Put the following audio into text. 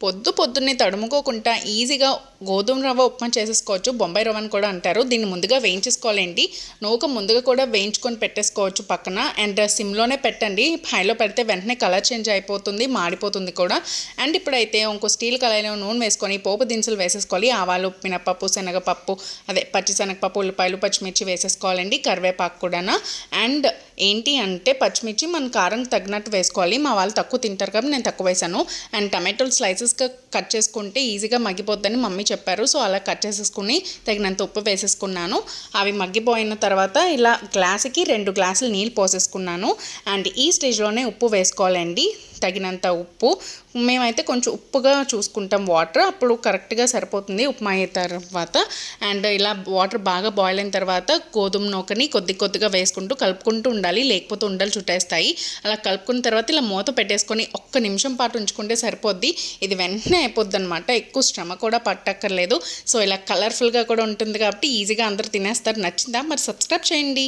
పొద్దున్నే తడుముకోకుండా ఈజీగా గోధుమ రవ్వ ఉప్మా చేసేసుకోవచ్చు. బొంబాయి రవ్వ అని కూడా అంటారు. దీన్ని ముందుగా వేయించేసుకోవాలండి. నూక ముందుగా కూడా వేయించుకొని పెట్టేసుకోవచ్చు పక్కన. అండ్ సిమ్లోనే పెట్టండి. హైలో పెడితే వెంటనే కలర్ చేంజ్ అయిపోతుంది, మాడిపోతుంది కూడా. అండ్ ఇప్పుడైతే ఇంకో స్టీల్ కళాయిలో నూనె వేసుకొని పోపు దినుసులు వేసేసుకోవాలి. ఆవాలు, మినపప్పు, శనగపప్పు, పచ్చిశనగపప్పు, ఉల్లిపాయలు, పచ్చిమిర్చి వేసేసుకోవాలండి. కరివేపాకు కూడా. అండ్ ఏంటి అంటే పచ్చిమిర్చి మన కారం తగినట్టు వేసుకోవాలి. మా వాళ్ళు తక్కువ తింటారు కాబట్టి నేను తక్కువ వేసాను. అండ్ టమాటోలు స్లైసెస్గా కట్ చేసుకుంటే ఈజీగా మగ్గిపోద్దని మమ్మీ చెప్పారు. సో అలా కట్ చేసేసుకుని తగినంత ఉప్పు వేసేసుకున్నాను. అవి మగ్గిపోయిన తర్వాత ఇలా గ్లాసుకి 2 గ్లాసులు నీళ్ళు పోసేసుకున్నాను. అండ్ ఈ స్టేజ్లోనే ఉప్పు వేసుకోవాలండి, తగినంత ఉప్పు. మేమైతే కొంచెం ఉప్పుగా చూసుకుంటాం వాటర్, అప్పుడు కరెక్ట్గా సరిపోతుంది ఉప్మా అయిన తర్వాత. అండ్ ఇలా వాటర్ బాగా బాయిల్ అయిన తర్వాత గోధుమ నూకని కొద్దిగా వేసుకుంటూ కలుపుకుంటూ ఉండాలి, లేకపోతే ఉండలు చుట్టేస్తాయి. అలా కలుపుకున్న తర్వాత ఇలా మూత పెట్టేసుకొని 1 నిమిషం పాటు ఉంచుకుంటే సరిపోద్ది. ఇది వెంటనే అయిపోద్ది అనమాట, ఎక్కువ శ్రమ కూడా పట్టక్కర్లేదు. సో ఇలా కలర్ఫుల్గా కూడా ఉంటుంది కాబట్టి ఈజీగా అందరూ తినేస్తారు. నచ్చిందా? మరి సబ్స్క్రైబ్ చేయండి.